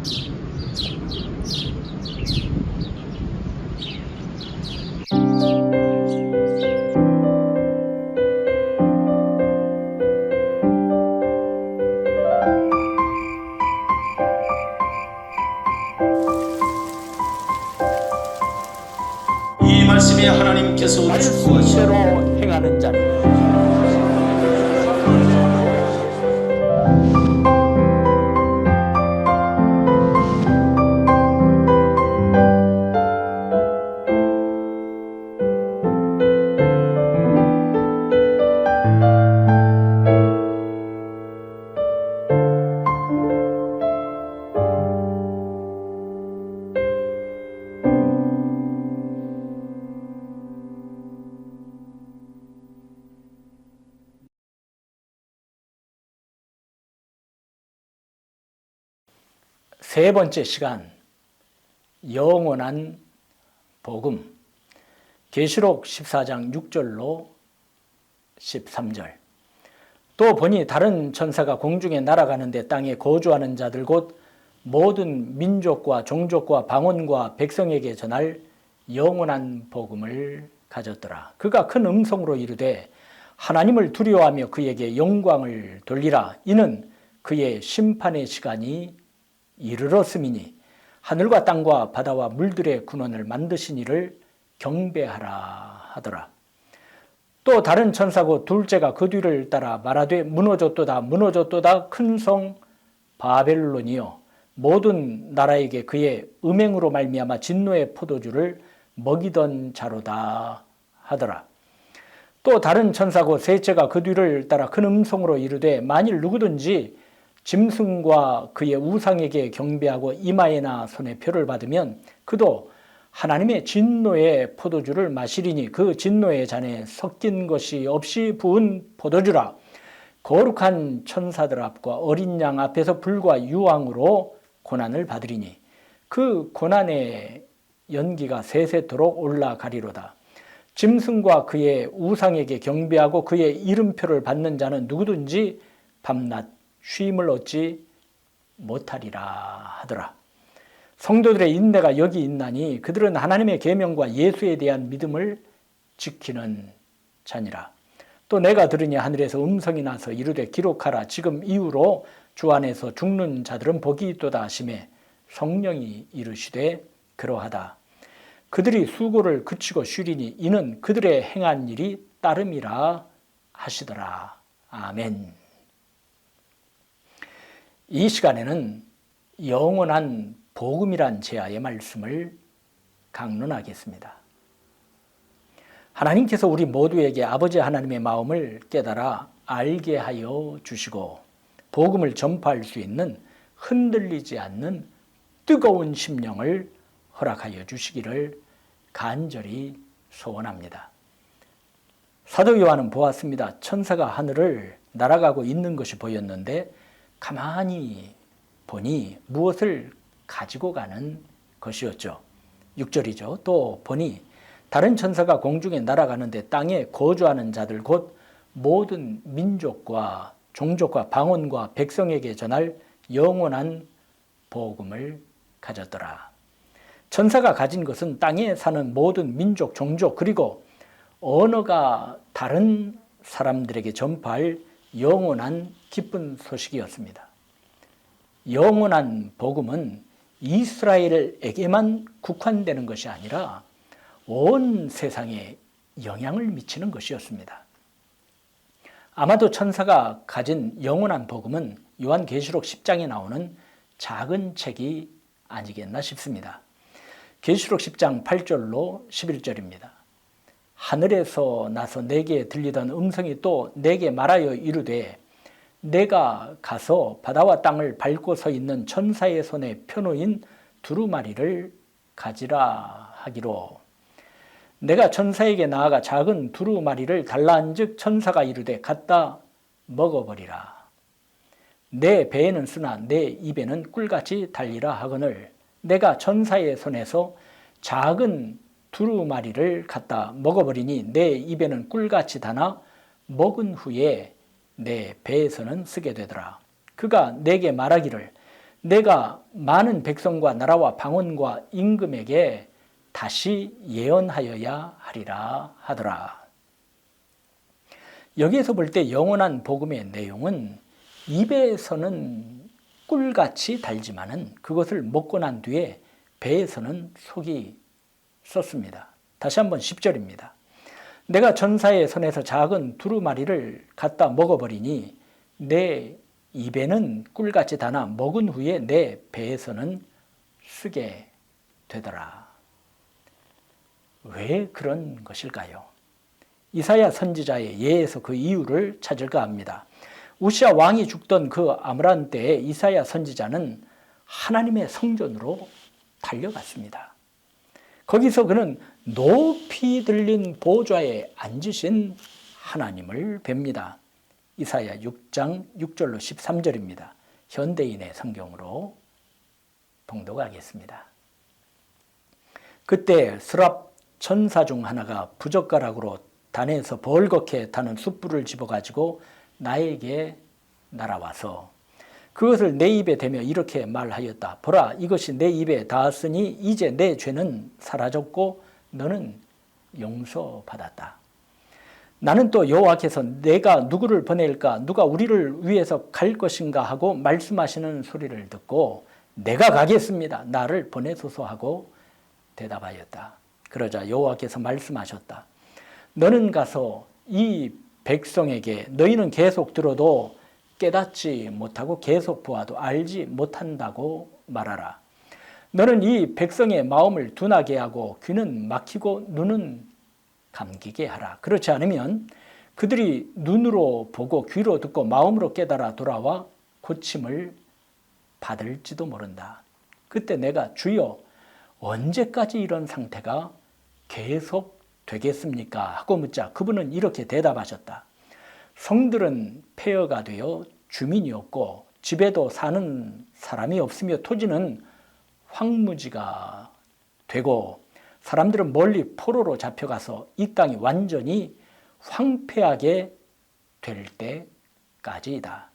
이 말씀에 하나님께서 말씀대로 행하는 자는 세 번째 시간, 영원한 복음. 계시록 14장 6절로 13절. 또 보니 다른 천사가 공중에 날아가는데 땅에 거주하는 자들 곧 모든 민족과 종족과 방언과 백성에게 전할 영원한 복음을 가졌더라. 그가 큰 음성으로 이르되 하나님을 두려워하며 그에게 영광을 돌리라. 이는 그의 심판의 시간이 이르렀음이니 하늘과 땅과 바다와 물들의 근원을 만드신 이를 경배하라 하더라. 또 다른 천사고 둘째가 그 뒤를 따라 말하되 무너졌도다 무너졌도다 큰 성 바벨론이요 모든 나라에게 그의 음행으로 말미암아 진노의 포도주를 먹이던 자로다 하더라. 또 다른 천사고 셋째가 그 뒤를 따라 큰 음성으로 이르되 만일 누구든지 짐승과 그의 우상에게 경배하고 이마에나 손에 표를 받으면 그도 하나님의 진노의 포도주를 마시리니 그 진노의 잔에 섞인 것이 없이 부은 포도주라. 거룩한 천사들 앞과 어린 양 앞에서 불과 유황으로 고난을 받으리니 그 고난의 연기가 세세토록 올라가리로다. 짐승과 그의 우상에게 경배하고 그의 이름표를 받는 자는 누구든지 밤낮 쉼을 얻지 못하리라 하더라. 성도들의 인내가 여기 있나니 그들은 하나님의 계명과 예수에 대한 믿음을 지키는 자니라. 또 내가 들으니 하늘에서 음성이 나서 이르되 기록하라. 지금 이후로 주 안에서 죽는 자들은 복이 있도다 하시매 성령이 이르시되 그러하다. 그들이 수고를 그치고 쉬리니 이는 그들의 행한 일이 따름이라 하시더라. 아멘. 이 시간에는 영원한 복음이란 제야의 말씀을 강론하겠습니다. 하나님께서 우리 모두에게 아버지 하나님의 마음을 깨달아 알게 하여 주시고 복음을 전파할 수 있는 흔들리지 않는 뜨거운 심령을 허락하여 주시기를 간절히 소원합니다. 사도 요한은 보았습니다. 천사가 하늘을 날아가고 있는 것이 보였는데 가만히 보니 무엇을 가지고 가는 것이었죠. 6절이죠. 또 보니 다른 천사가 공중에 날아가는데 땅에 거주하는 자들 곧 모든 민족과 종족과 방언과 백성에게 전할 영원한 복음을 가졌더라. 천사가 가진 것은 땅에 사는 모든 민족, 종족 그리고 언어가 다른 사람들에게 전파할 영원한 기쁜 소식이었습니다. 영원한 복음은 이스라엘에게만 국한되는 것이 아니라 온 세상에 영향을 미치는 것이었습니다. 아마도 천사가 가진 영원한 복음은 요한계시록 10장에 나오는 작은 책이 아니겠나 싶습니다. 계시록 10장 8절로 11절입니다. 하늘에서 나서 내게 들리던 음성이 또 내게 말하여 이르되 내가 가서 바다와 땅을 밟고 서 있는 천사의 손에 펴놓인 두루마리를 가지라 하기로. 내가 천사에게 나아가 작은 두루마리를 달라한즉 천사가 이르되 갖다 먹어버리라. 내 배에는 쓰나 내 입에는 꿀같이 달리라 하거늘 내가 천사의 손에서 작은 두루마리를 갖다 먹어버리니 내 입에는 꿀같이 다나 먹은 후에 내 배에서는 쓰게 되더라. 그가 내게 말하기를 내가 많은 백성과 나라와 방언과 임금에게 다시 예언하여야 하리라 하더라. 여기에서 볼 때 영원한 복음의 내용은 입에서는 꿀같이 달지만은 그것을 먹고 난 뒤에 배에서는 속이 썩습니다. 다시 한번 10절입니다. 내가 전사의 손에서 작은 두루마리를 갖다 먹어버리니 내 입에는 꿀같이 다나 먹은 후에 내 배에서는 쓰게 되더라. 왜 그런 것일까요? 이사야 선지자의 예에서 그 이유를 찾을까 합니다. 우시아 왕이 죽던 그 아므란 때에 이사야 선지자는 하나님의 성전으로 달려갔습니다. 거기서 그는 높이 들린 보좌에 앉으신 하나님을 뵙니다. 이사야 6장 6절로 13절입니다. 현대인의 성경으로 봉독하겠습니다. 그때 스랍 천사 중 하나가 부젓가락으로 단에서 벌겋게 타는 숯불을 집어가지고 나에게 날아와서 그것을 내 입에 대며 이렇게 말하였다. 보라, 이것이 내 입에 닿았으니 이제 내 죄는 사라졌고 너는 용서받았다. 나는 또 여호와께서 내가 누구를 보낼까, 누가 우리를 위해서 갈 것인가 하고 말씀하시는 소리를 듣고 내가 가겠습니다. 나를 보내소서 하고 대답하였다. 그러자 여호와께서 말씀하셨다. 너는 가서 이 백성에게 너희는 계속 들어도 깨닫지 못하고 계속 보아도 알지 못한다고 말하라. 너는 이 백성의 마음을 둔하게 하고 귀는 막히고 눈은 감기게 하라. 그렇지 않으면 그들이 눈으로 보고 귀로 듣고 마음으로 깨달아 돌아와 고침을 받을지도 모른다. 그때 내가 주여 언제까지 이런 상태가 계속 되겠습니까? 하고 묻자 그분은 이렇게 대답하셨다. 성들은 폐허가 되어 주민이 없고 집에도 사는 사람이 없으며 토지는 황무지가 되고 사람들은 멀리 포로로 잡혀가서 이 땅이 완전히 황폐하게 될 때까지이다.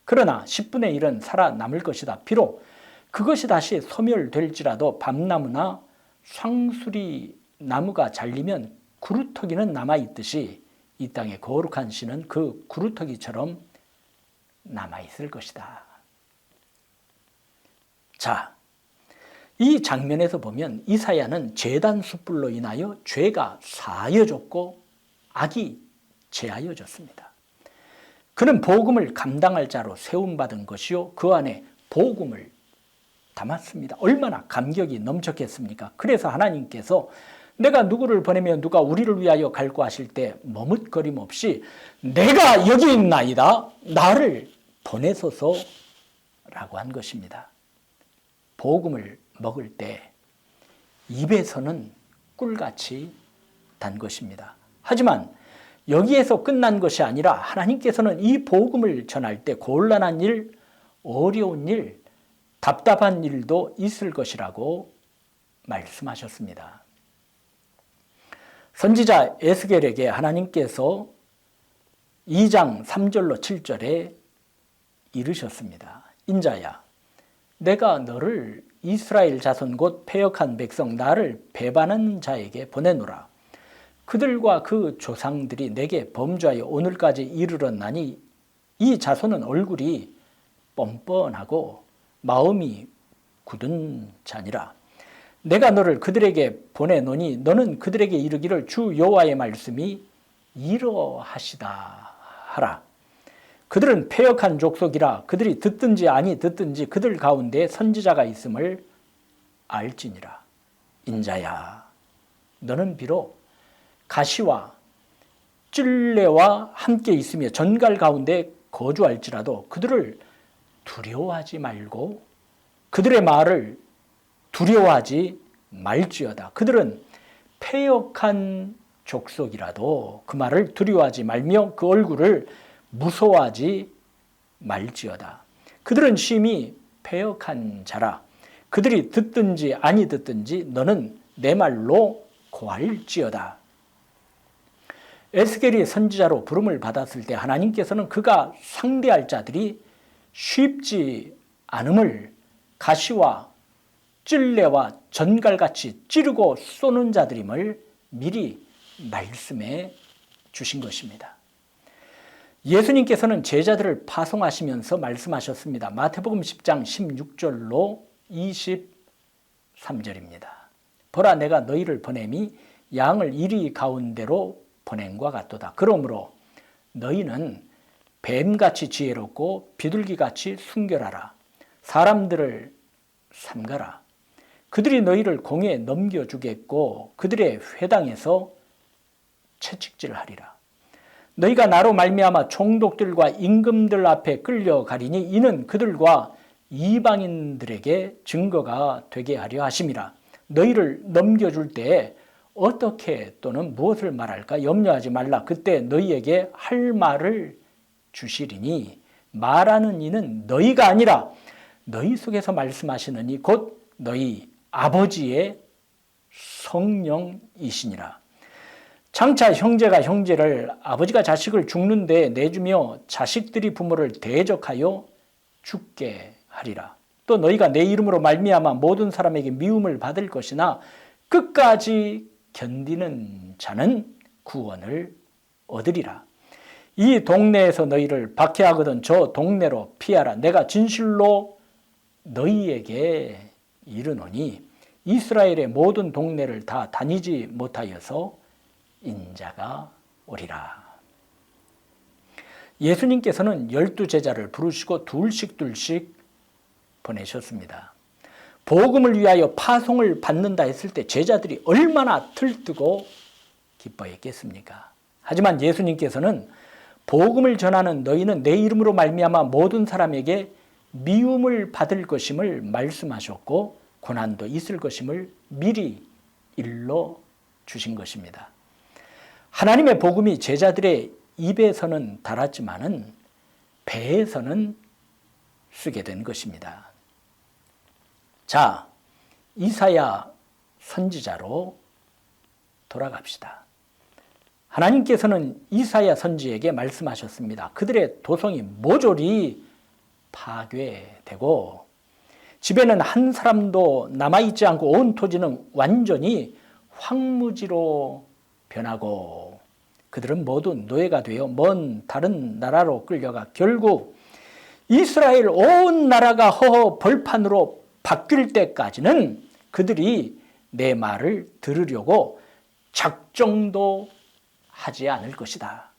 그러나 10분의 1은 살아남을 것이다. 비록 그것이 다시 소멸될지라도 밤나무나 상수리 나무가 잘리면 구루터기는 남아있듯이 이 땅의 거룩한 씨는 그 구루터기처럼 남아있을 것이다. 자, 이 장면에서 보면 이사야는 제단 숯불로 인하여 죄가 사여졌고 악이 제하여졌습니다. 그는 복음을 감당할 자로 세움받은 것이요 그 안에 복음을 담았습니다. 얼마나 감격이 넘쳤겠습니까? 그래서 하나님께서 내가 누구를 보내면 누가 우리를 위하여 갈고 하실 때 머뭇거림 없이 내가 여기 있나이다. 나를 보내소서라고 한 것입니다. 복음을 먹을 때 입에서는 꿀같이 단 것입니다. 하지만 여기에서 끝난 것이 아니라 하나님께서는 이 복음을 전할 때 곤란한 일, 어려운 일, 답답한 일도 있을 것이라고 말씀하셨습니다. 선지자 에스겔에게 하나님께서 2장 3절로 7절에 이르셨습니다. 인자야, 내가 너를 이스라엘 자손 곧 패역한 백성 나를 배반하는 자에게 보내노라. 그들과 그 조상들이 내게 범죄하여 오늘까지 이르렀나니 이 자손은 얼굴이 뻔뻔하고 마음이 굳은 자니라. 내가 너를 그들에게 보내노니 너는 그들에게 이르기를 주 여호와의 말씀이 이러하시다 하라. 그들은 패역한 족속이라 그들이 듣든지 아니 듣든지 그들 가운데 선지자가 있음을 알지니라. 인자야, 너는 비록 가시와 찔레와 함께 있으며 전갈 가운데 거주할지라도 그들을 두려워하지 말고 그들의 말을 두려워하지 말지어다. 그들은 패역한 족속이라도 그 말을 두려워하지 말며 그 얼굴을 무서워하지 말지어다. 그들은 심히 패역한 자라. 그들이 듣든지 아니 듣든지 너는 내 말로 고할지어다. 에스겔이 선지자로 부름을 받았을 때 하나님께서는 그가 상대할 자들이 쉽지 않음을 가시와 찔레와 전갈같이 찌르고 쏘는 자들임을 미리 말씀해 주신 것입니다. 예수님께서는 제자들을 파송하시면서 말씀하셨습니다. 마태복음 10장 16절로 23절입니다. 보라, 내가 너희를 보냄이 양을 이리 가운데로 보냄과 같도다. 그러므로 너희는 뱀같이 지혜롭고 비둘기같이 순결하라. 사람들을 삼가라. 그들이 너희를 공에 넘겨주겠고 그들의 회당에서 채찍질하리라. 너희가 나로 말미암아 총독들과 임금들 앞에 끌려가리니 이는 그들과 이방인들에게 증거가 되게 하려 하심이라. 너희를 넘겨줄 때에 어떻게 또는 무엇을 말할까 염려하지 말라. 그때 너희에게 할 말을 주시리니 말하는 이는 너희가 아니라 너희 속에서 말씀하시는 이 곧 너희 아버지의 성령이시니라. 장차 형제가 형제를, 아버지가 자식을 죽는 데 내주며 자식들이 부모를 대적하여 죽게 하리라. 또 너희가 내 이름으로 말미암아 모든 사람에게 미움을 받을 것이나 끝까지 견디는 자는 구원을 얻으리라. 이 동네에서 너희를 박해하거든 저 동네로 피하라. 내가 진실로 너희에게 이르노니 이스라엘의 모든 동네를 다 다니지 못하여서 인자가 오리라. 예수님께서는 12제자를 부르시고 둘씩 보내셨습니다. 복음을 위하여 파송을 받는다 했을 때 제자들이 얼마나 들뜨고 기뻐했겠습니까? 하지만 예수님께서는 복음을 전하는 너희는 내 이름으로 말미암아 모든 사람에게 미움을 받을 것임을 말씀하셨고 고난도 있을 것임을 미리 일러 주신 것입니다. 하나님의 복음이 제자들의 입에서는 달았지만은 배에서는 쓰게 된 것입니다. 자, 이사야 선지자로 돌아갑시다. 하나님께서는 이사야 선지에게 말씀하셨습니다. 그들의 도성이 모조리 파괴되고 집에는 한 사람도 남아있지 않고 온 토지는 완전히 황무지로 변하고 그들은 모두 노예가 되어 먼 다른 나라로 끌려가 결국 이스라엘 온 나라가 허허 벌판으로 바뀔 때까지는 그들이 내 말을 들으려고 작정도 하지 않을 것이다.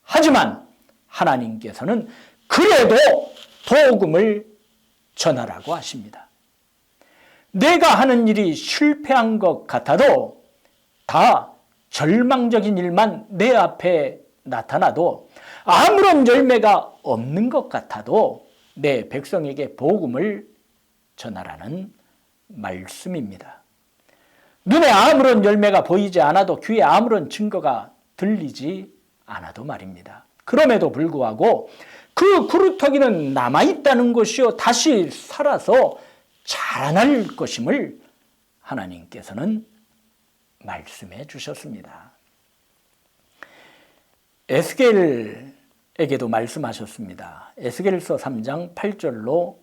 하지만 하나님께서는 그래도 복음을 전하라고 하십니다. 내가 하는 일이 실패한 것 같아도 다 절망적인 일만 내 앞에 나타나도 아무런 열매가 없는 것 같아도 내 백성에게 복음을 전하라는 말씀입니다. 눈에 아무런 열매가 보이지 않아도 귀에 아무런 증거가 들리지 않아도 말입니다. 그럼에도 불구하고 그 구루터기는 남아있다는 것이요 다시 살아서 자라날 것임을 하나님께서는 말씀해 주셨습니다. 에스겔에게도 말씀하셨습니다. 에스겔서 3장 8절로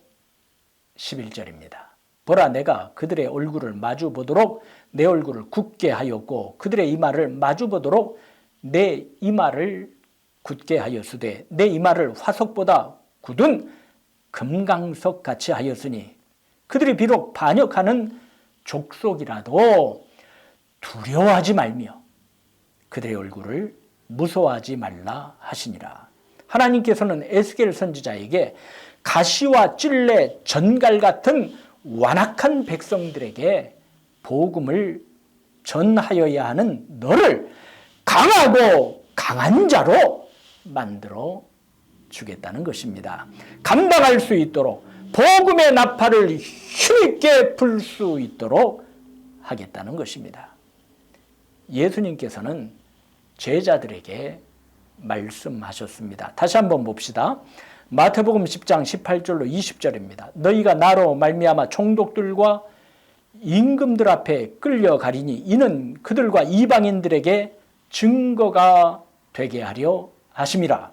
11절입니다. 보라, 내가 그들의 얼굴을 마주 보도록 내 얼굴을 굳게 하였고 그들의 이마를 마주 보도록 내 이마를 굳게 하였으되 내 이마를 화석보다 굳은 금강석 같이 하였으니 그들이 비록 반역하는 족속이라도 두려워하지 말며 그들의 얼굴을 무서워하지 말라 하시니라. 하나님께서는 에스겔 선지자에게 가시와 찔레, 전갈 같은 완악한 백성들에게 복음을 전하여야 하는 너를 강하고 강한 자로 만들어 주겠다는 것입니다. 감당할 수 있도록 복음의 나팔을 힘있게 불 수 있도록 하겠다는 것입니다. 예수님께서는 제자들에게 말씀하셨습니다. 다시 한번 봅시다. 마태복음 10장 18절로 20절입니다. 너희가 나로 말미암아 총독들과 임금들 앞에 끌려가리니 이는 그들과 이방인들에게 증거가 되게 하려 하심이라.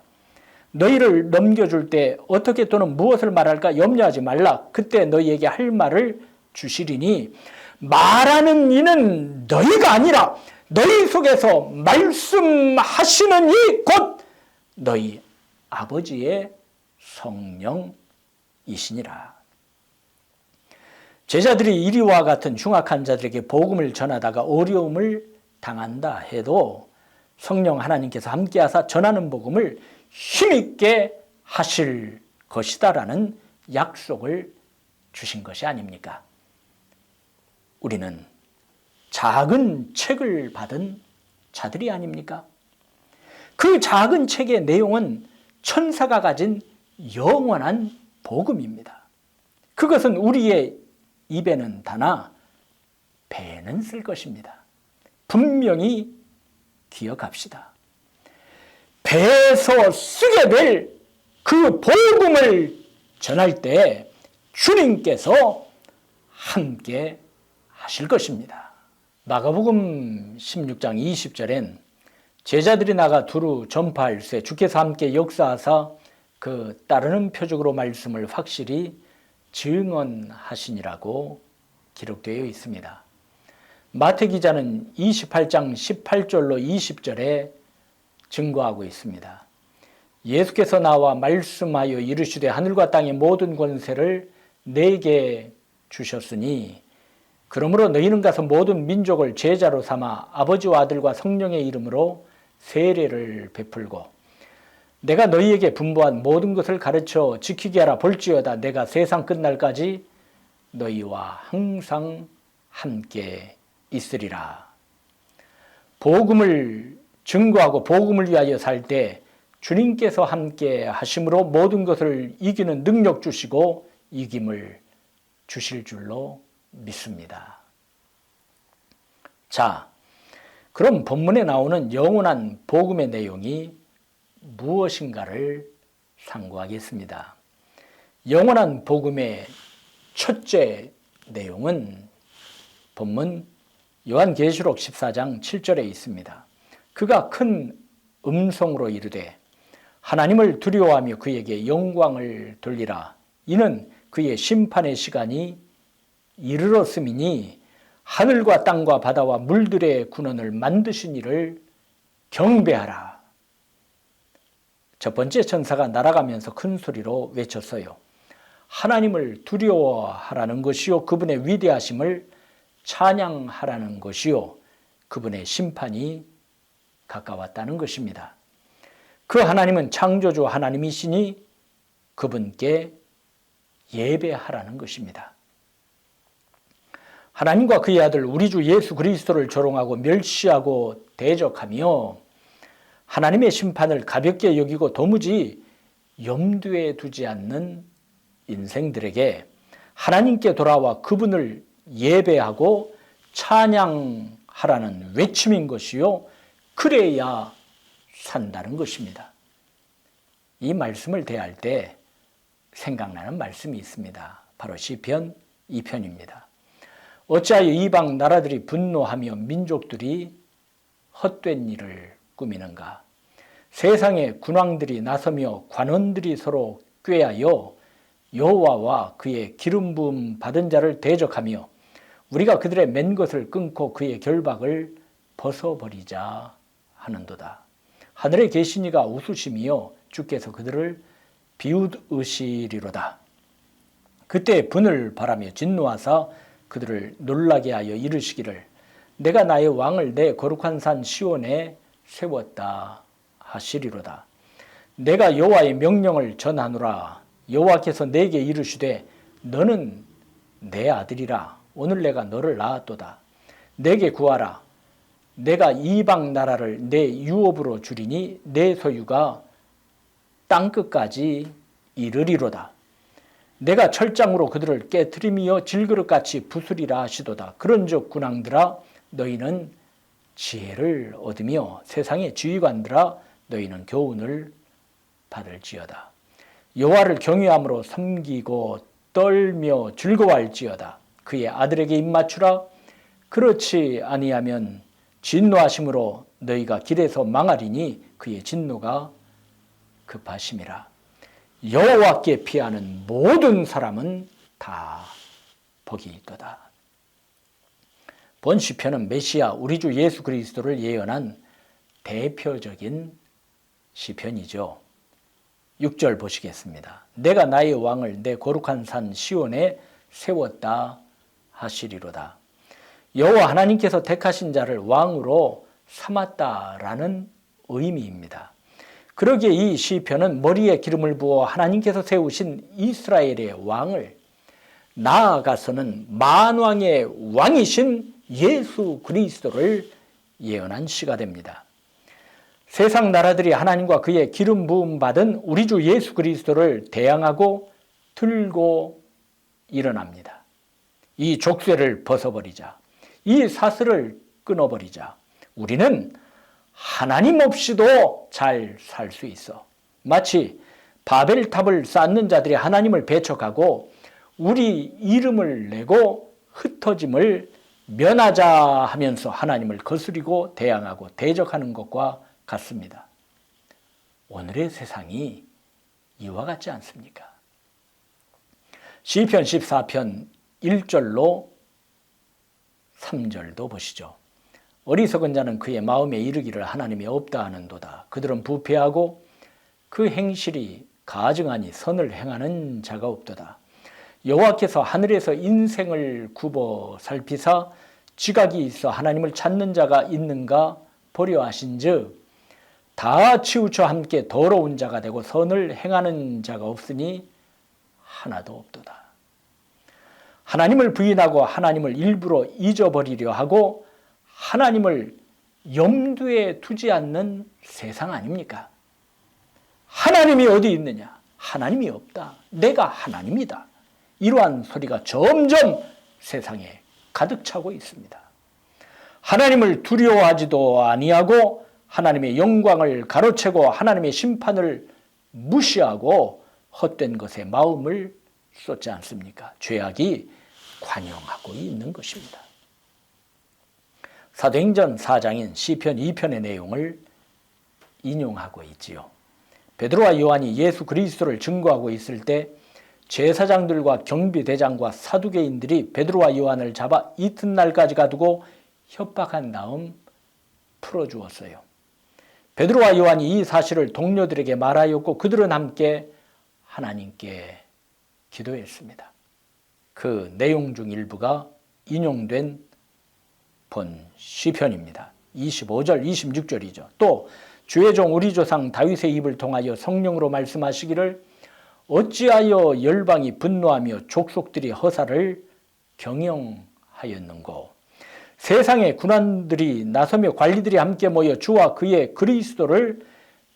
너희를 넘겨줄 때 어떻게 또는 무엇을 말할까 염려하지 말라. 그때 너희에게 할 말을 주시리니 말하는 이는 너희가 아니라 너희 속에서 말씀하시는 이 곧 너희 아버지의 성령이시니라. 제자들이 이리와 같은 흉악한 자들에게 복음을 전하다가 어려움을 당한다 해도 성령 하나님께서 함께하사 전하는 복음을 힘있게 하실 것이다라는 약속을 주신 것이 아닙니까? 우리는 작은 책을 받은 자들이 아닙니까? 그 작은 책의 내용은 천사가 가진 영원한 복음입니다. 그것은 우리의 입에는 다나 배에는 쓸 것입니다. 분명히 기억합시다. 배에서 쓰게 될 그 복음을 전할 때 주님께서 함께 하실 것입니다. 마가복음 16장 20절엔 제자들이 나가 두루 전파할세 주께서 함께 역사하사 그 따르는 표적으로 말씀을 확실히 증언하시니라고 기록되어 있습니다. 마태 기자는 28장 18절로 20절에 증거하고 있습니다. 예수께서 나와 말씀하여 이르시되 하늘과 땅의 모든 권세를 내게 주셨으니 그러므로 너희는 가서 모든 민족을 제자로 삼아 아버지와 아들과 성령의 이름으로 세례를 베풀고 내가 너희에게 분부한 모든 것을 가르쳐 지키게 하라. 볼지어다 내가 세상 끝날까지 너희와 항상 함께 있으리라. 복음을 증거하고 복음을 위하여 살 때 주님께서 함께 하심으로 모든 것을 이기는 능력 주시고 이김을 주실 줄로 믿습니다. 자, 그럼 본문에 나오는 영원한 복음의 내용이 무엇인가를 상고하겠습니다. 영원한 복음의 첫째 내용은 본문 요한계시록 14장 7절에 있습니다. 그가 큰 음성으로 이르되 하나님을 두려워하며 그에게 영광을 돌리라. 이는 그의 심판의 시간이 이르렀음이니 하늘과 땅과 바다와 물들의 군원을 만드신 이를 경배하라. 첫 번째 천사가 날아가면서 큰 소리로 외쳤어요. 하나님을 두려워하라는 것이요 그분의 위대하심을 찬양하라는 것이요 그분의 심판이 가까웠다는 것입니다. 그 하나님은 창조주 하나님이시니 그분께 예배하라는 것입니다. 하나님과 그의 아들 우리 주 예수 그리스도를 조롱하고 멸시하고 대적하며 하나님의 심판을 가볍게 여기고 도무지 염두에 두지 않는 인생들에게 하나님께 돌아와 그분을 예배하고 찬양하라는 외침인 것이요 그래야 산다는 것입니다. 이 말씀을 대할 때 생각나는 말씀이 있습니다. 바로 시편 2편입니다. 어찌하여 이방 나라들이 분노하며 민족들이 헛된 일을 꾸미는가? 세상의 군왕들이 나서며 관원들이 서로 꾀하여 여호와와 그의 기름 부음 받은 자를 대적하며 우리가 그들의 맨 것을 끊고 그의 결박을 벗어버리자 하는도다. 하늘에 계신 이가 웃으시며 주께서 그들을 비웃으시리로다. 그때 분을 바라며 진노하사 그들을 놀라게 하여 이르시기를 내가 나의 왕을 내 거룩한 산 시온에 세웠다 하시리로다. 내가 여호와의 명령을 전하노라. 여호와께서 내게 이르시되 너는 내 아들이라. 오늘 내가 너를 낳았도다. 내게 구하라. 내가 이방 나라를 내 유업으로 주리니 내 소유가 땅끝까지 이르리로다. 내가 철장으로 그들을 깨트리며 질그릇같이 부수리라 하시도다. 그런즉 군왕들아 너희는 지혜를 얻으며 세상의 지휘관들아 너희는 교훈을 받을지어다. 여호와를 경외함으로 섬기고 떨며 즐거워할지어다. 그의 아들에게 입맞추라. 그렇지 아니하면 진노하심으로 너희가 길에서 망하리니 그의 진노가 급하심이라. 여호와께 피하는 모든 사람은 다 복이 있도다. 본 시편은 메시아 우리 주 예수 그리스도를 예언한 대표적인 시편이죠. 6절 보시겠습니다. 내가 나의 왕을 내 거룩한 산 시온에 세웠다 하시리로다. 여호와 하나님께서 택하신 자를 왕으로 삼았다라는 의미입니다. 그러기에 이 시편은 머리에 기름을 부어 하나님께서 세우신 이스라엘의 왕을, 나아가서는 만왕의 왕이신 예수 그리스도를 예언한 시가 됩니다. 세상 나라들이 하나님과 그의 기름 부음 받은 우리 주 예수 그리스도를 대항하고 들고 일어납니다. 이 족쇄를 벗어버리자, 이 사슬을 끊어버리자 우리는 하나님 없이도 잘 살 수 있어. 마치 바벨탑을 쌓는 자들이 하나님을 배척하고 우리 이름을 내고 흩어짐을 면하자 하면서 하나님을 거스리고 대항하고 대적하는 것과 같습니다. 오늘의 세상이 이와 같지 않습니까? 시편 14편 1절로 3절도 보시죠. 어리석은 자는 그의 마음에 이르기를 하나님이 없다 하는도다. 그들은 부패하고 그 행실이 가증하니 선을 행하는 자가 없도다. 여호와께서 하늘에서 인생을 굽어 살피사 지각이 있어 하나님을 찾는 자가 있는가 보려 하신즉 다 치우쳐 함께 더러운 자가 되고 선을 행하는 자가 없으니 하나도 없도다. 하나님을 부인하고 하나님을 일부러 잊어버리려 하고 하나님을 염두에 두지 않는 세상 아닙니까? 하나님이 어디 있느냐? 하나님이 없다. 내가 하나님이다. 이러한 소리가 점점 세상에 가득 차고 있습니다. 하나님을 두려워하지도 아니하고 하나님의 영광을 가로채고 하나님의 심판을 무시하고 헛된 것에 마음을 쏟지 않습니까? 죄악이 관영하고 있는 것입니다. 사도행전 4장인 시편 2편의 내용을 인용하고 있지요. 베드로와 요한이 예수 그리스도를 증거하고 있을 때 제사장들과 경비대장과 사두개인들이 베드로와 요한을 잡아 이튿날까지 가두고 협박한 다음 풀어주었어요. 베드로와 요한이 이 사실을 동료들에게 말하였고 그들은 함께 하나님께 기도했습니다. 그 내용 중 일부가 인용된 본 시편입니다. 25절, 26절이죠. 또 주의 종 우리 조상 다윗의 입을 통하여 성령으로 말씀하시기를 어찌하여 열방이 분노하며 족속들이 허사를 경영하였는고. 세상의 군관들이 나서며 관리들이 함께 모여 주와 그의 그리스도를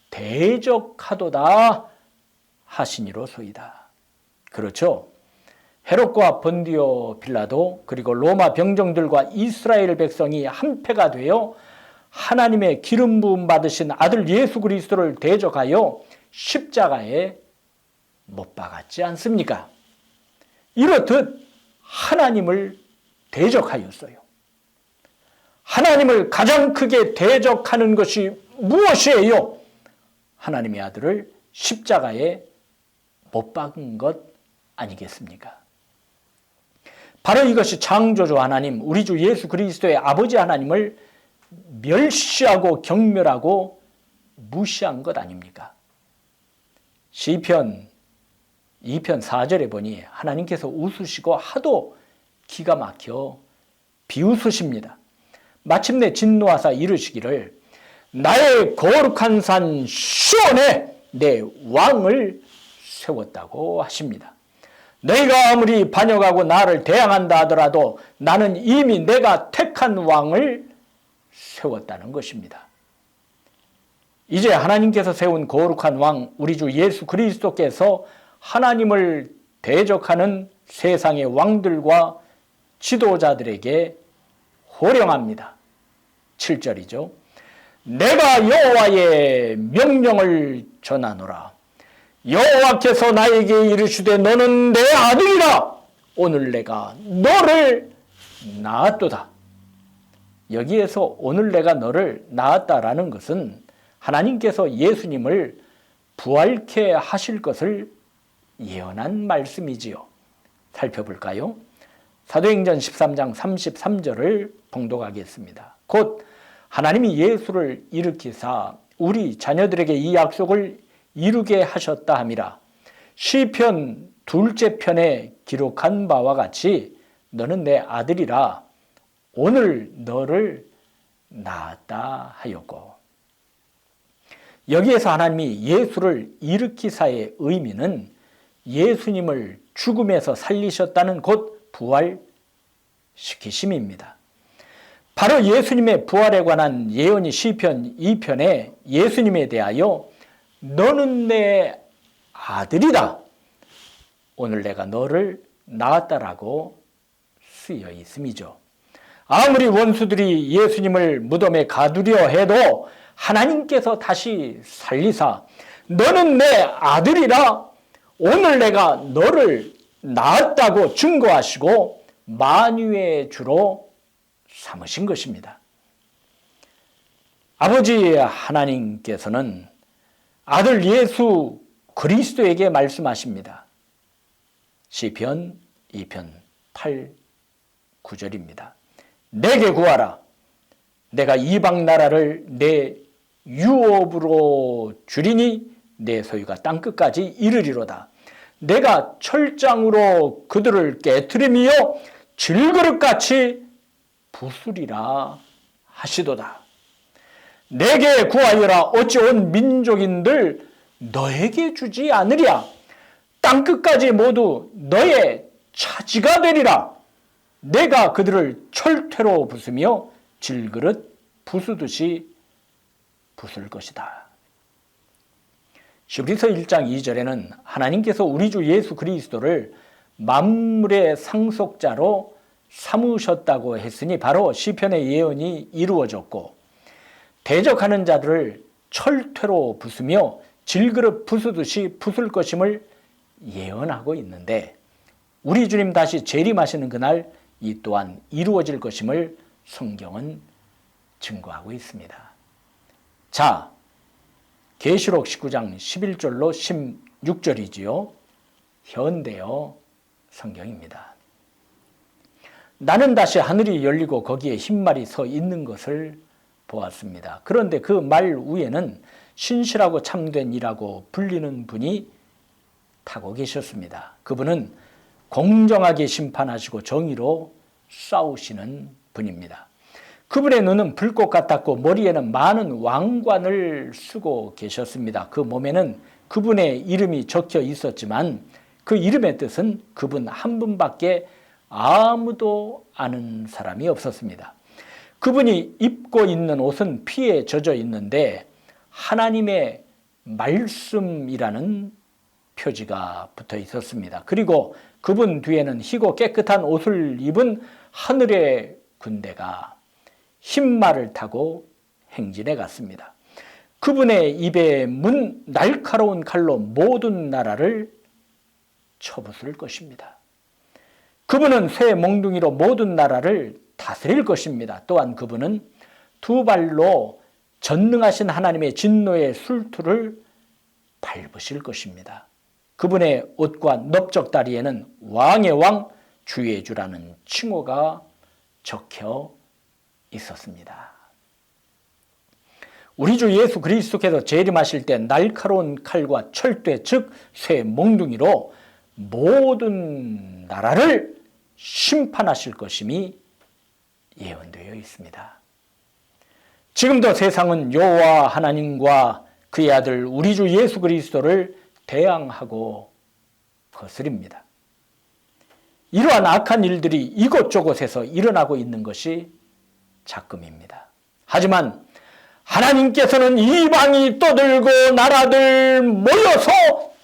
대적하도다 하시니로소이다. 그렇죠. 헤롯과 본디오 빌라도 그리고 로마 병정들과 이스라엘 백성이 한패가 되어 하나님의 기름 부음 받으신 아들 예수 그리스도를 대적하여 십자가에 못 박았지 않습니까? 이렇듯 하나님을 대적하였어요. 하나님을 가장 크게 대적하는 것이 무엇이에요? 하나님의 아들을 십자가에 못 박은 것 아니겠습니까? 바로 이것이 창조주 하나님, 우리 주 예수 그리스도의 아버지 하나님을 멸시하고 경멸하고 무시한 것 아닙니까? 시편 2편 4절에 보니 하나님께서 웃으시고 하도 기가 막혀 비웃으십니다. 마침내 진노하사 이르시기를 나의 거룩한 산 시온에 내 왕을 세웠다고 하십니다. 너희가 아무리 반역하고 나를 대항한다 하더라도 나는 이미 내가 택한 왕을 세웠다는 것입니다. 이제 하나님께서 세운 거룩한 왕 우리 주 예수 그리스도께서 하나님을 대적하는 세상의 왕들과 지도자들에게 호령합니다. 7절이죠. 내가 여호와의 명령을 전하노라. 여호와께서 나에게 이르시되 너는 내 아들이라. 오늘 내가 너를 낳았도다. 여기에서 오늘 내가 너를 낳았다라는 것은 하나님께서 예수님을 부활케 하실 것을 예언한 말씀이지요. 살펴볼까요? 사도행전 13장 33절을 봉독하겠습니다. 곧 하나님이 예수를 일으키사 우리 자녀들에게 이 약속을 이루게 하셨다 함이라. 시편 2째 편에 기록한 바와 같이 너는 내 아들이라 오늘 너를 낳았다 하였고, 여기에서 하나님이 예수를 일으키사의 의미는 예수님을 죽음에서 살리셨다는 곧 부활시키심입니다. 바로 예수님의 부활에 관한 예언이 시편 2편에 예수님에 대하여 너는 내 아들이다, 오늘 내가 너를 낳았다라고 쓰여 있음이죠. 아무리 원수들이 예수님을 무덤에 가두려 해도 하나님께서 다시 살리사 너는 내 아들이라 오늘 내가 너를 낳았다고 증거하시고 만유의 주로 삼으신 것입니다. 아버지 하나님께서는 아들 예수 그리스도에게 말씀하십니다. 시편 2편 8, 9절입니다. 내게 구하라. 내가 이방 나라를 내 유업으로 주리니 내 소유가 땅끝까지 이르리로다. 내가 철장으로 그들을 깨트리며 질그릇같이 부수리라 하시도다. 내게 구하여라. 어찌 온 민족인들 너에게 주지 않으랴. 땅끝까지 모두 너의 차지가 되리라. 내가 그들을 철퇴로 부수며 질그릇 부수듯이 부술 것이다. 히브리서 1장 2절에는 하나님께서 우리 주 예수 그리스도를 만물의 상속자로 삼으셨다고 했으니 바로 시편의 예언이 이루어졌고, 대적하는 자들을 철퇴로 부수며 질그릇 부수듯이 부술 것임을 예언하고 있는데, 우리 주님 다시 재림하시는 그날 이 또한 이루어질 것임을 성경은 증거하고 있습니다. 자, 계시록 19장 11절로 16절이지요. 현대어 성경입니다. 나는 다시 하늘이 열리고 거기에 흰말이 서 있는 것을 보았습니다. 그런데 그 말 위에는 신실하고 참된 이라고 불리는 분이 타고 계셨습니다. 그분은 공정하게 심판하시고 정의로 싸우시는 분입니다. 그분의 눈은 불꽃 같았고 머리에는 많은 왕관을 쓰고 계셨습니다. 그 몸에는 그분의 이름이 적혀 있었지만 그 이름의 뜻은 그분 한 분밖에 아무도 아는 사람이 없었습니다. 그분이 입고 있는 옷은 피에 젖어 있는데 하나님의 말씀이라는 표지가 붙어 있었습니다. 그리고 그분 뒤에는 희고 깨끗한 옷을 입은 하늘의 군대가 흰 말을 타고 행진해 갔습니다. 그분의 입에 문 날카로운 칼로 모든 나라를 쳐부술 것입니다. 그분은 새 몽둥이로 모든 나라를 다스릴 것입니다. 또한 그분은 두 발로 전능하신 하나님의 진노의 술투를 밟으실 것입니다. 그분의 옷과 넓적다리에는 왕의 왕 주의 주라는 칭호가 적혀 있었습니다. 우리 주 예수 그리스도께서 재림하실 때 날카로운 칼과 철퇴 즉 쇠 몽둥이로 모든 나라를 심판하실 것임이 예언되어 있습니다. 지금도 세상은 여호와 하나님과 그의 아들 우리 주 예수 그리스도를 대항하고 거스립니다. 이러한 악한 일들이 이곳저곳에서 일어나고 있는 것이 작금입니다. 하지만 하나님께서는 이방이 떠들고 나라들 모여서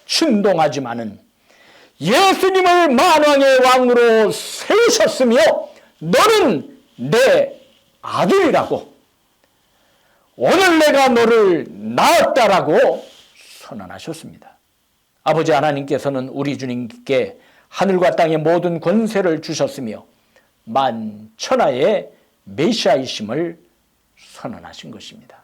충동하지만은 예수님을 만왕의 왕으로 세우셨으며 너는 내 아들이라고 오늘 내가 너를 낳았다라고 선언하셨습니다. 아버지 하나님께서는 우리 주님께 하늘과 땅의 모든 권세를 주셨으며 만천하의 메시아이심을 선언하신 것입니다.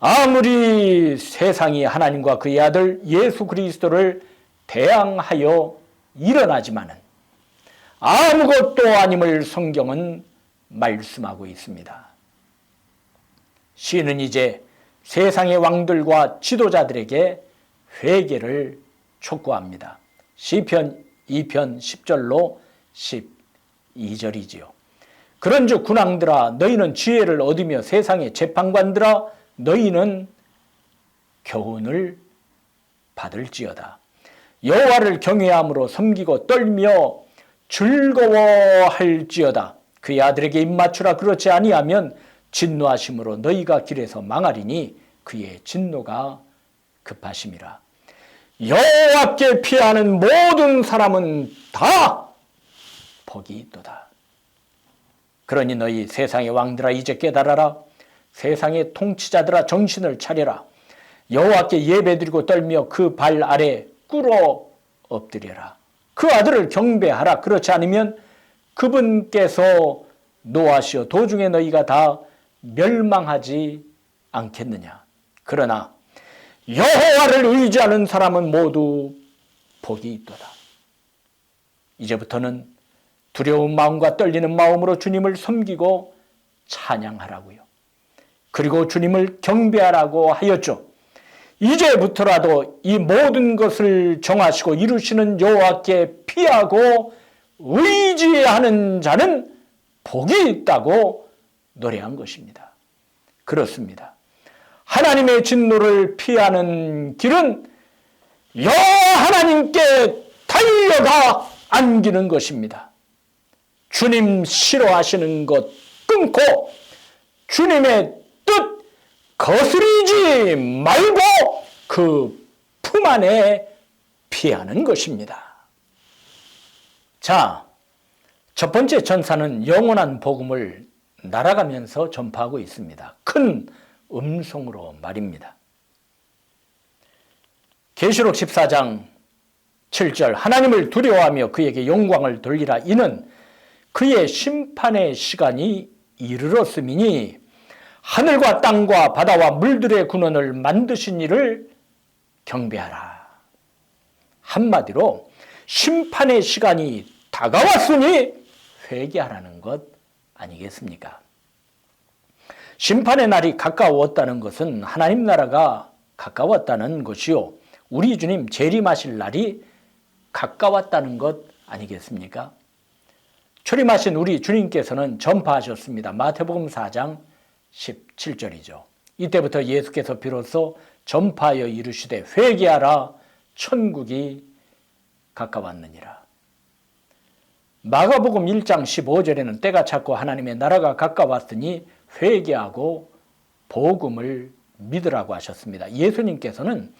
아무리 세상이 하나님과 그의 아들 예수 그리스도를 대항하여 일어나지만은 아무것도 아님을 성경은 말씀하고 있습니다. 시인은 이제 세상의 왕들과 지도자들에게 회개를 촉구합니다. 시편 2편 10절로 12절이지요. 그런즉 군왕들아 너희는 지혜를 얻으며 세상의 재판관들아 너희는 교훈을 받을지어다. 여호와를 경외함으로 섬기고 떨며 즐거워할지어다. 그의 아들에게 입맞추라. 그렇지 아니하면 진노하심으로 너희가 길에서 망하리니 그의 진노가 급하심이라. 여호와께 피하는 모든 사람은 다 복이 있도다. 그러니 너희 세상의 왕들아 이제 깨달아라. 세상의 통치자들아 정신을 차려라. 여호와께 예배드리고 떨며 그 발 아래 꿇어 엎드려라. 그 아들을 경배하라. 그렇지 않으면 그분께서 노하시어 도중에 너희가 다 멸망하지 않겠느냐. 그러나 여호와를 의지하는 사람은 모두 복이 있도다. 이제부터는 두려운 마음과 떨리는 마음으로 주님을 섬기고 찬양하라고요. 그리고 주님을 경배하라고 하였죠. 이제부터라도 이 모든 것을 정하시고 이루시는 여호와께 피하고 의지하는 자는 복이 있다고 노래한 것입니다. 그렇습니다. 하나님의 진노를 피하는 길은 여호와 하나님께 달려가 안기는 것입니다. 주님 싫어하시는 것 끊고 주님의 뜻 거스르지 말고 그 품 안에 피하는 것입니다. 자, 첫 번째 전사는 영원한 복음을 날아가면서 전파하고 있습니다. 큰 음성으로 말입니다. 계시록 14장 7절 하나님을 두려워하며 그에게 영광을 돌리라. 이는 그의 심판의 시간이 이르렀음이니 하늘과 땅과 바다와 물들의 군원을 만드신 이를 경배하라. 한마디로 심판의 시간이 다가왔으니 회개하라는 것 아니겠습니까? 심판의 날이 가까웠다는 것은 하나님 나라가 가까웠다는 것이요, 우리 주님 재림하실 날이 가까웠다는 것 아니겠습니까? 출임하신 우리 주님께서는 전파하셨습니다. 마태복음 4장 17절이죠. 이때부터 예수께서 비로소 전파하여 이르시되 회개하라 천국이 가까웠느니라. 마가복음 1장 15절에는 때가 찼고 하나님의 나라가 가까웠으니 회개하고 복음을 믿으라고 하셨습니다. 예수님께서는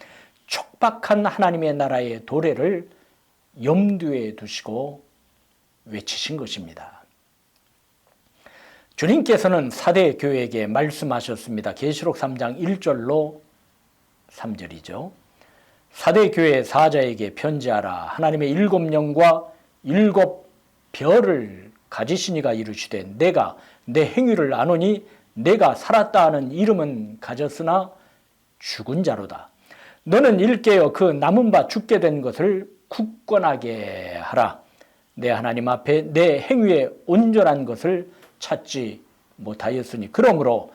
촉박한 하나님의 나라의 도래를 염두에 두시고 외치신 것입니다. 주님께서는 사대 교회에게 말씀하셨습니다. 계시록 3장 1절로 3절이죠. 사대 교회 사자에게 편지하라. 하나님의 7영과 7별을 가지신 이가 이르시되 내가 내 행위를 아노니 내가 살았다 하는 이름은 가졌으나 죽은 자로다. 너는 일깨어 그 남은 바 죽게 된 것을 굳건하게 하라. 내 하나님 앞에 내 행위에 온전한 것을 찾지 못하였으니 그러므로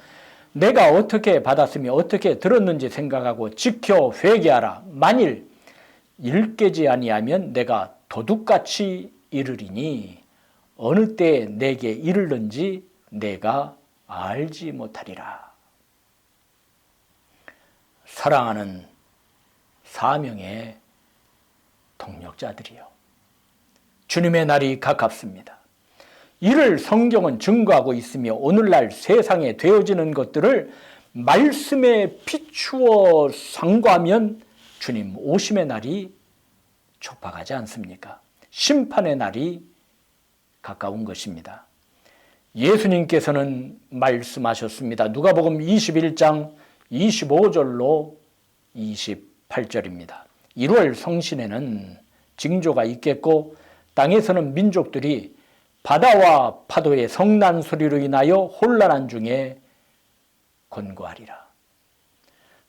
내가 어떻게 받았으며 어떻게 들었는지 생각하고 지켜 회개하라. 만일 일깨지 아니하면 내가 도둑같이 이르리니 어느 때에 내게 이르는지 내가 알지 못하리라. 사랑하는 사명의 동력자들이요, 주님의 날이 가깝습니다. 이를 성경은 증거하고 있으며 오늘날 세상에 되어지는 것들을 말씀에 비추어 상고하면 주님 오심의 날이 촉박하지 않습니까? 심판의 날이 가까운 것입니다. 예수님께서는 말씀하셨습니다. 누가복음 21장 25절로 28절입니다. 1월 성신에는 징조가 있겠고 땅에서는 민족들이 바다와 파도의 성난 소리로 인하여 혼란한 중에 권고하리라.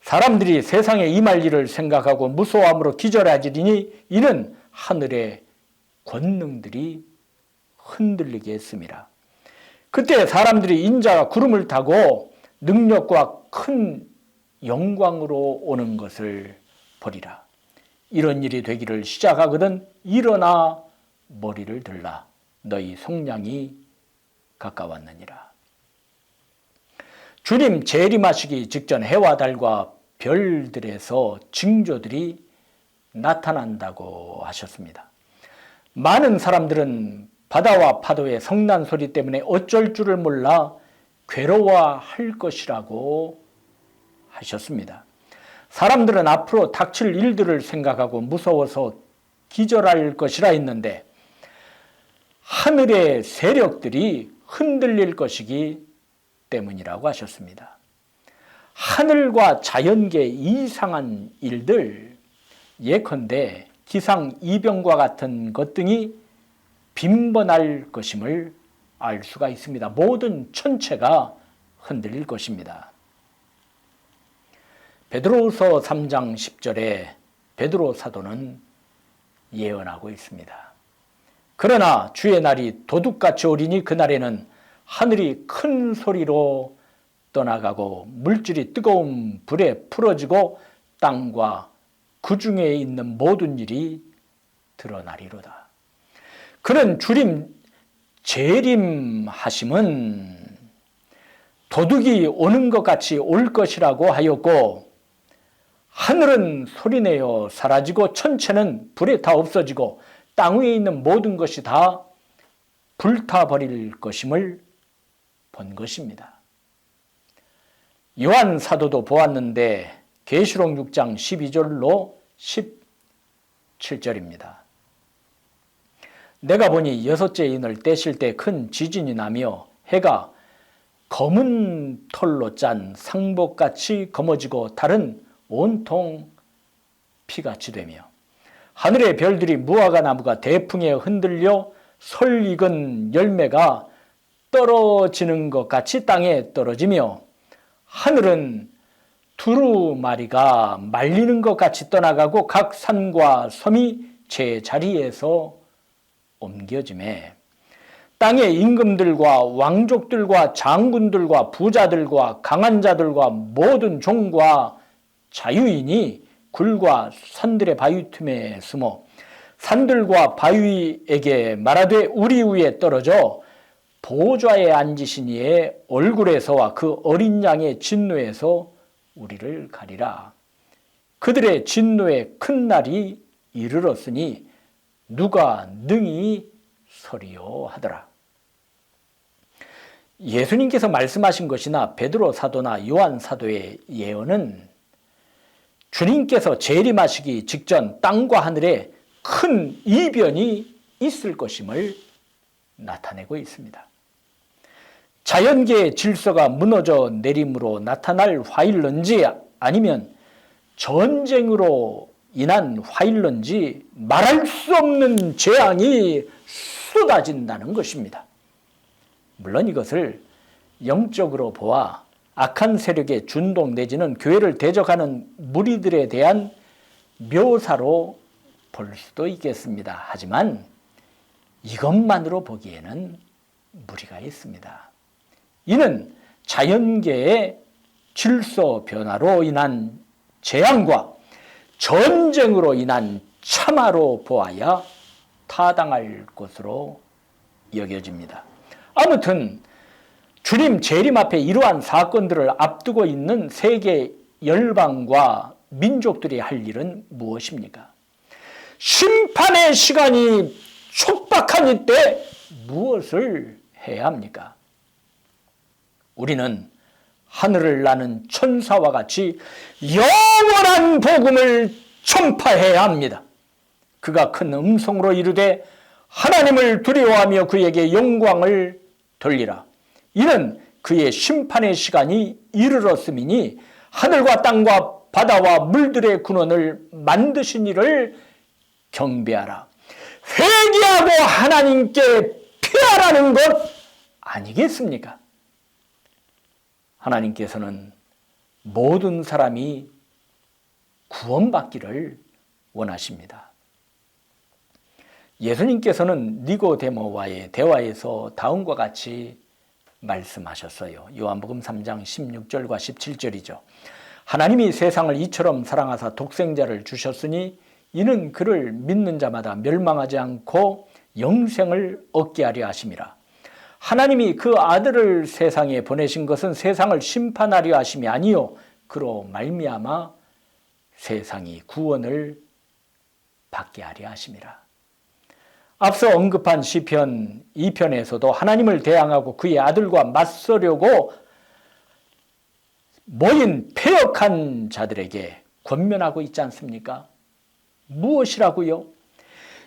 사람들이 세상에 임할 일을 생각하고 무서워함으로 기절하지니 이는 하늘의 권능들이 흔들리게 했습니다. 그때 사람들이 인자가 구름을 타고 능력과 큰 영광으로 오는 것을 보리라. 이런 일이 되기를 시작하거든 일어나 머리를 들라. 너희 속량이 가까웠느니라. 주님 재림하시기 직전 해와 달과 별들에서 징조들이 나타난다고 하셨습니다. 많은 사람들은 바다와 파도의 성난 소리 때문에 어쩔 줄을 몰라 괴로워할 것이라고 하셨습니다. 사람들은 앞으로 닥칠 일들을 생각하고 무서워서 기절할 것이라 했는데 하늘의 세력들이 흔들릴 것이기 때문이라고 하셨습니다. 하늘과 자연계의 이상한 일들, 예컨대 기상이변과 같은 것 등이 빈번할 것임을 알 수가 있습니다. 모든 천체가 흔들릴 것입니다. 베드로후서 3장 10절에 베드로 사도는 예언하고 있습니다. 그러나 주의 날이 도둑같이 오리니 그날에는 하늘이 큰 소리로 떠나가고 물질이 뜨거운 불에 풀어지고 땅과 그 중에 있는 모든 일이 드러나리로다. 그는 주님 재림하심은 도둑이 오는 것 같이 올 것이라고 하였고 하늘은 소리내어 사라지고 천체는 불에 다 없어지고 땅 위에 있는 모든 것이 다 불타버릴 것임을 본 것입니다. 요한 사도도 보았는데 계시록 6장 12절로 17절입니다. 내가 보니 여섯째 인을 떼실 때 큰 지진이 나며 해가 검은 털로 짠 상복같이 검어지고 달은 온통 피같이 되며 하늘의 별들이 무화과 나무가 대풍에 흔들려 설익은 열매가 떨어지는 것 같이 땅에 떨어지며 하늘은 두루마리가 말리는 것 같이 떠나가고 각 산과 섬이 제 자리에서 옮겨지매 땅의 임금들과 왕족들과 장군들과 부자들과 강한 자들과 모든 종과 자유인이 굴과 산들의 바위 틈에 숨어 산들과 바위에게 말하되 우리 위에 떨어져 보좌에 앉으신 이의 얼굴에서와 그 어린 양의 진노에서 우리를 가리라. 그들의 진노의 큰 날이 이르렀으니 누가 능히 서리요 하더라. 예수님께서 말씀하신 것이나 베드로 사도나 요한 사도의 예언은 주님께서 재림하시기 직전 땅과 하늘에 큰 이변이 있을 것임을 나타내고 있습니다. 자연계의 질서가 무너져 내림으로 나타날 화일런지 아니면 전쟁으로 인한 화일런지 말할 수 없는 재앙이 쏟아진다는 것입니다. 물론 이것을 영적으로 보아 악한 세력의 준동 내지는 교회를 대적하는 무리들에 대한 묘사로 볼 수도 있겠습니다. 하지만 이것만으로 보기에는 무리가 있습니다. 이는 자연계의 질서 변화로 인한 재앙과 전쟁으로 인한 참화로 보아야 타당할 것으로 여겨집니다. 아무튼 주님 재림 앞에 이러한 사건들을 앞두고 있는 세계 열방과 민족들이 할 일은 무엇입니까? 심판의 시간이 촉박한 이때 무엇을 해야 합니까? 우리는 하늘을 나는 천사와 같이 영원한 복음을 전파해야 합니다. 그가 큰 음성으로 이르되 하나님을 두려워하며 그에게 영광을 돌리라. 이는 그의 심판의 시간이 이르렀음이니 하늘과 땅과 바다와 물들의 근원을 만드신 이를 경배하라. 회개하고 하나님께 피하라는 것 아니겠습니까? 하나님께서는 모든 사람이 구원받기를 원하십니다. 예수님께서는 니고데모와의 대화에서 다음과 같이 말씀하셨어요. 요한복음 3장 16절과 17절이죠. 하나님이 세상을 이처럼 사랑하사 독생자를 주셨으니 이는 그를 믿는 자마다 멸망하지 않고 영생을 얻게 하려 하심이라. 하나님이 그 아들을 세상에 보내신 것은 세상을 심판하려 하심이 아니요 그로 말미암아 세상이 구원을 받게 하려 하심이라. 앞서 언급한 시편 2편에서도 하나님을 대항하고 그의 아들과 맞서려고 모인 패역한 자들에게 권면하고 있지 않습니까? 무엇이라고요?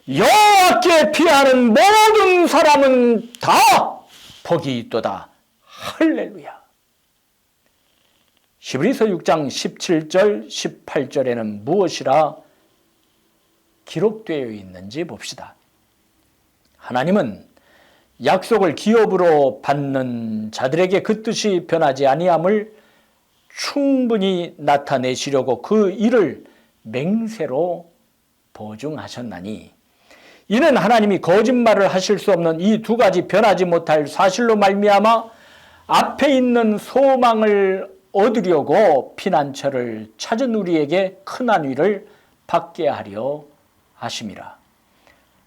여호와께 피하는 모든 사람은 다 복이 있도다. 할렐루야. 히브리서 6장 17절 18절에는 무엇이라 기록되어 있는지 봅시다. 하나님은 약속을 기업으로 받는 자들에게 그 뜻이 변하지 아니함을 충분히 나타내시려고 그 일을 맹세로 보증하셨나니 이는 하나님이 거짓말을 하실 수 없는 이 두 가지 변하지 못할 사실로 말미암아 앞에 있는 소망을 얻으려고 피난처를 찾은 우리에게 큰 안위를 받게 하려 하심이라.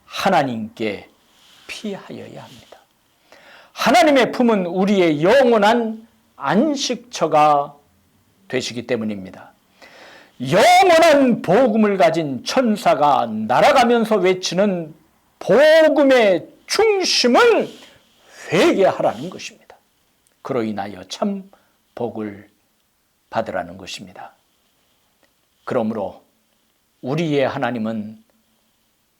하나님께 피하여야 합니다. 하나님의 품은 우리의 영원한 안식처가 되시기 때문입니다. 영원한 복음을 가진 천사가 날아가면서 외치는 복음의 중심은 회개하라는 것입니다. 그로 인하여 참 복을 받으라는 것입니다. 그러므로 우리의 하나님은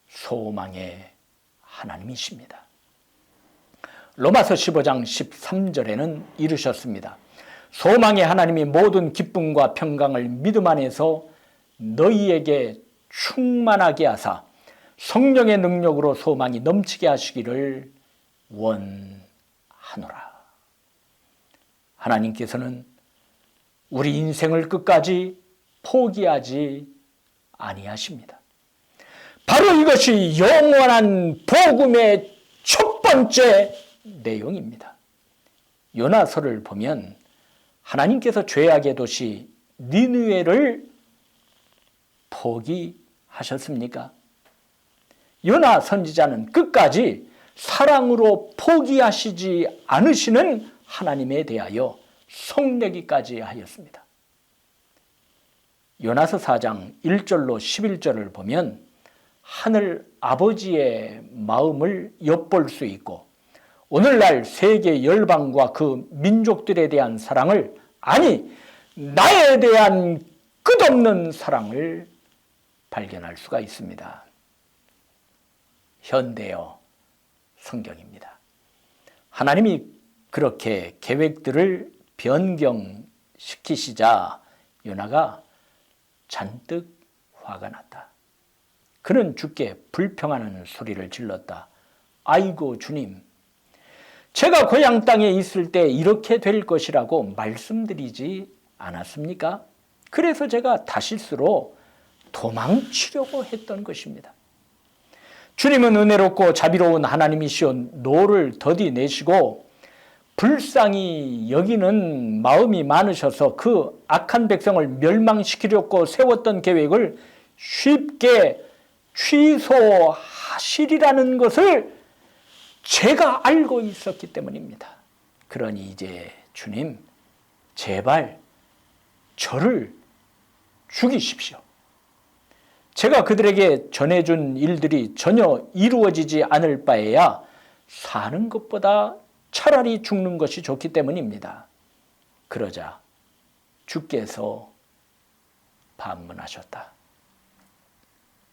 소망의 하나님이십니다. 로마서 15장 13절에는 이르셨습니다. 소망의 하나님이 모든 기쁨과 평강을 믿음 안에서 너희에게 충만하게 하사 성령의 능력으로 소망이 넘치게 하시기를 원하노라. 하나님께서는 우리 인생을 끝까지 포기하지 아니하십니다. 바로 이것이 영원한 복음의 첫 번째 내용입니다. 요나서를 보면 하나님께서 죄악의 도시 니느웨를 포기하셨습니까? 요나 선지자는 끝까지 사랑으로 포기하시지 않으시는 하나님에 대하여 성내기까지 하였습니다. 요나서 4장 1절로 11절을 보면 하늘 아버지의 마음을 엿볼 수 있고 오늘날 세계 열방과 그 민족들에 대한 사랑을, 아니 나에 대한 끝없는 사랑을 발견할 수가 있습니다. 현대어 성경입니다. 하나님이 그렇게 계획들을 변경시키시자 요나가 잔뜩 화가 났다. 그는 주께 불평하는 소리를 질렀다. 아이고 주님, 제가 고향 땅에 있을 때 이렇게 될 것이라고 말씀드리지 않았습니까? 그래서 제가 다시스로 도망치려고 했던 것입니다. 주님은 은혜롭고 자비로운 하나님이시오 노를 더디 내시고 불쌍히 여기는 마음이 많으셔서 그 악한 백성을 멸망시키려고 세웠던 계획을 쉽게 취소하시리라는 것을 제가 알고 있었기 때문입니다. 그러니 이제 주님, 제발 저를 죽이십시오. 제가 그들에게 전해준 일들이 전혀 이루어지지 않을 바에야 사는 것보다 차라리 죽는 것이 좋기 때문입니다. 그러자 주께서 반문하셨다.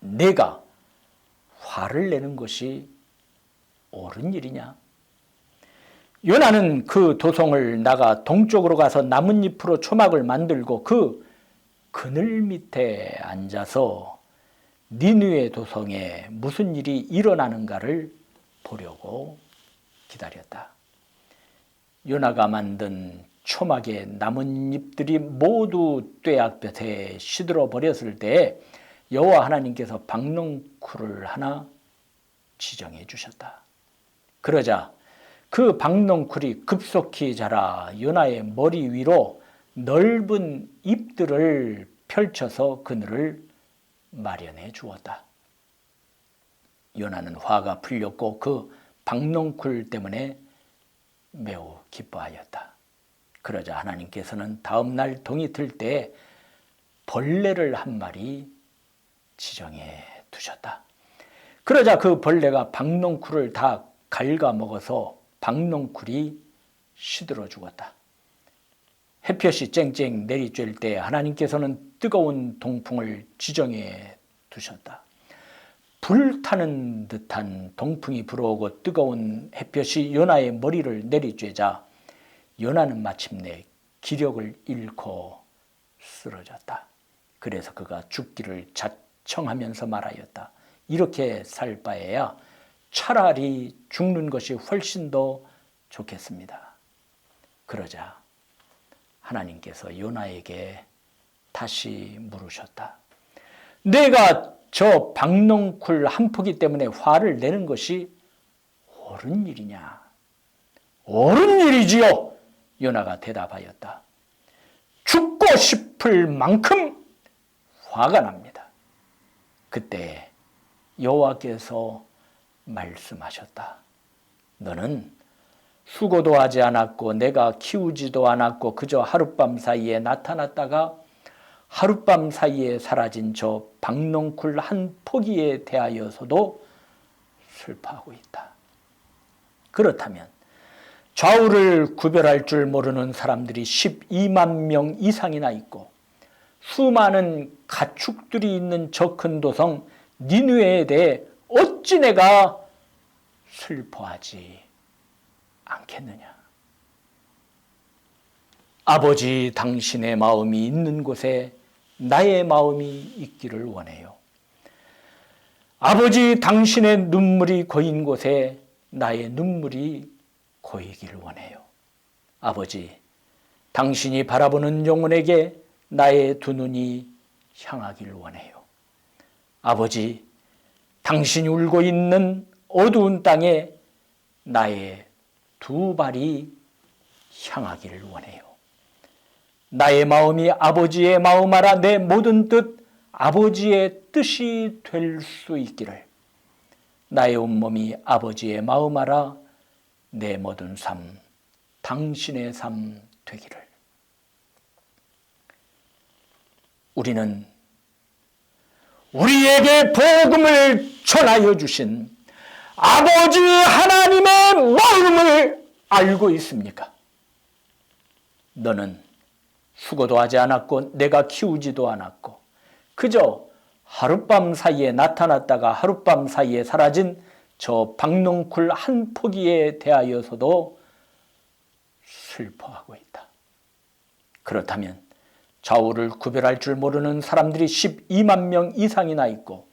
내가 화를 내는 것이 옳은 일이냐? 요나는 그 도성을 나가 동쪽으로 가서 나뭇잎으로 초막을 만들고 그 그늘 밑에 앉아서 니느웨 도성에 무슨 일이 일어나는가를 보려고 기다렸다. 요나가 만든 초막의 나뭇잎들이 모두 떼약볕에 시들어 버렸을 때 여호와 하나님께서 박농쿨을 하나 지정해 주셨다. 그러자 그 박농쿨이 급속히 자라 요나의 머리 위로 넓은 잎들을 펼쳐서 그늘을 마련해 주었다. 요나는 화가 풀렸고 그 박농쿨 때문에 매우 기뻐하였다. 그러자 하나님께서는 다음 날 동이 틀 때 벌레를 한 마리 지정해 두셨다. 그러자 그 벌레가 박농쿨을 다 갉아먹어서 박농쿨이 시들어 죽었다. 햇볕이 쨍쨍 내리쬐을 때 하나님께서는 뜨거운 동풍을 지정해 두셨다. 불타는 듯한 동풍이 불어오고 뜨거운 햇볕이 요나의 머리를 내리쬐자 요나는 마침내 기력을 잃고 쓰러졌다. 그래서 그가 죽기를 자청하면서 말하였다. 이렇게 살 바에야 차라리 죽는 것이 훨씬 더 좋겠습니다. 그러자 하나님께서 요나에게 다시 물으셨다. 내가 저 박농쿨 한 포기 때문에 화를 내는 것이 옳은 일이냐? 옳은 일이지요. 요나가 대답하였다. 죽고 싶을 만큼 화가 납니다. 그때 여호와께서 말씀하셨다. 너는 수고도 하지 않았고 내가 키우지도 않았고 그저 하룻밤 사이에 나타났다가 하룻밤 사이에 사라진 저 박농쿨 한 포기에 대하여서도 슬퍼하고 있다. 그렇다면 좌우를 구별할 줄 모르는 사람들이 12만 명 이상이나 있고 수많은 가축들이 있는 저 큰 도성 니느웨에 대해 어찌 내가 슬퍼하지 않겠느냐. 아버지 당신의 마음이 있는 곳에 나의 마음이 있기를 원해요. 아버지 당신의 눈물이 고인 곳에 나의 눈물이 고이기를 원해요. 아버지 당신이 바라보는 영혼에게 나의 두 눈이 향하기를 원해요. 아버지 당신이 울고 있는 어두운 땅에 나의 두 발이 향하기를 원해요. 나의 마음이 아버지의 마음 알아 내 모든 뜻 아버지의 뜻이 될 수 있기를. 나의 온몸이 아버지의 마음 알아 내 모든 삶 당신의 삶 되기를. 우리는 우리에게 복음을 전하여 주신 아버지 하나님의 마음을 알고 있습니까? 너는 수고도 하지 않았고 내가 키우지도 않았고 그저 하룻밤 사이에 나타났다가 하룻밤 사이에 사라진 저 박농쿨 한 포기에 대하여서도 슬퍼하고 있다. 그렇다면 좌우를 구별할 줄 모르는 사람들이 12만 명 이상이나 있고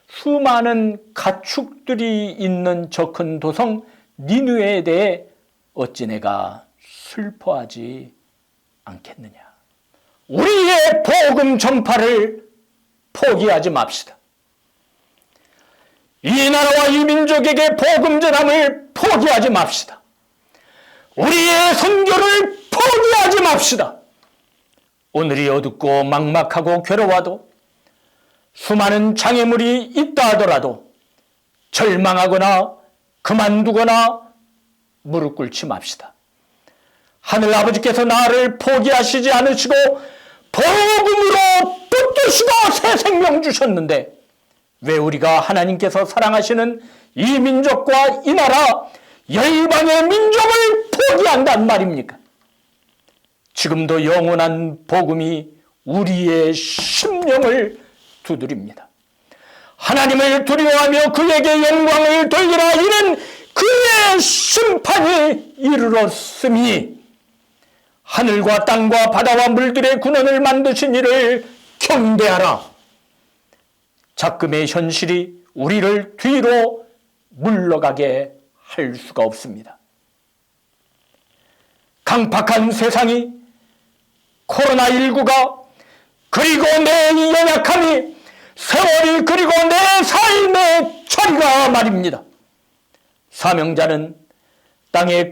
수많은 가축들이 있는 저 큰 도성 니느웨에 대해 어찌 내가 슬퍼하지 않겠느냐. 우리의 복음 전파를 포기하지 맙시다. 이 나라와 이 민족에게 복음 전함을 포기하지 맙시다. 우리의 선교를 포기하지 맙시다. 오늘이 어둡고 막막하고 괴로워도 수많은 장애물이 있다 하더라도 절망하거나 그만두거나 무릎 꿇지 맙시다. 하늘 아버지께서 나를 포기하시지 않으시고 복음으로 붙드시고 새 생명 주셨는데 왜 우리가 하나님께서 사랑하시는 이 민족과 이 나라 열방의 민족을 포기한단 말입니까? 지금도 영원한 복음이 우리의 심령을 두드립니다. 하나님을 두려워하며 그에게 영광을 돌리라. 이는 그의 심판이 이르렀으니 하늘과 땅과 바다와 물들의 군원을 만드신 이를 경배하라. 작금의 현실이 우리를 뒤로 물러가게 할 수가 없습니다. 강팍한 세상이, 코로나19가, 그리고 내 연약함이, 세월이, 그리고 내 삶의 처리가 말입니다. 사명자는 땅에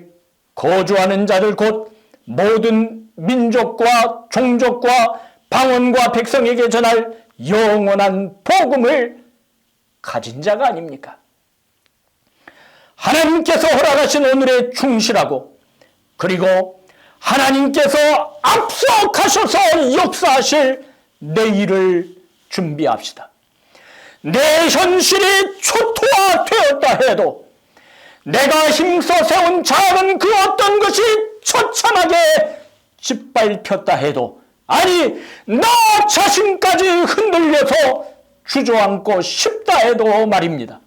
거주하는 자들 곧 모든 민족과 종족과 방언과 백성에게 전할 영원한 복음을 가진 자가 아닙니까? 하나님께서 허락하신 오늘에 충실하고, 그리고 하나님께서 앞서 가셔서 역사하실 내일을 준비합시다. 내 현실이 초토화되었다 해도 내가 힘써 세운 작은 그 어떤 것이 처참하게 짓밟혔다 해도, 아니 나 자신까지 흔들려서 주저앉고 싶다 해도 말입니다.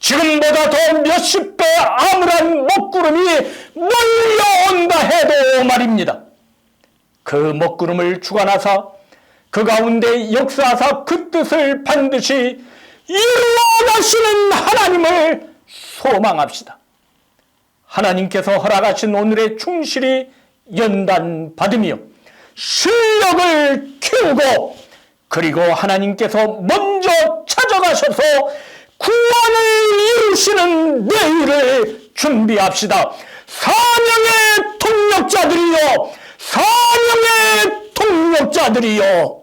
지금보다 더 몇십 배 암울한 먹구름이 몰려온다 해도 말입니다. 그 먹구름을 주관하사 그 가운데 역사하사 그 뜻을 반드시 이루어가시는 하나님을 소망합시다. 하나님께서 허락하신 오늘의 충실이 연단받으며 실력을 키우고, 그리고 하나님께서 먼저 찾아가셔서 구원을 이루시는 내일을 준비합시다. 사명의 동력자들이여, 사명의 동력자들이여.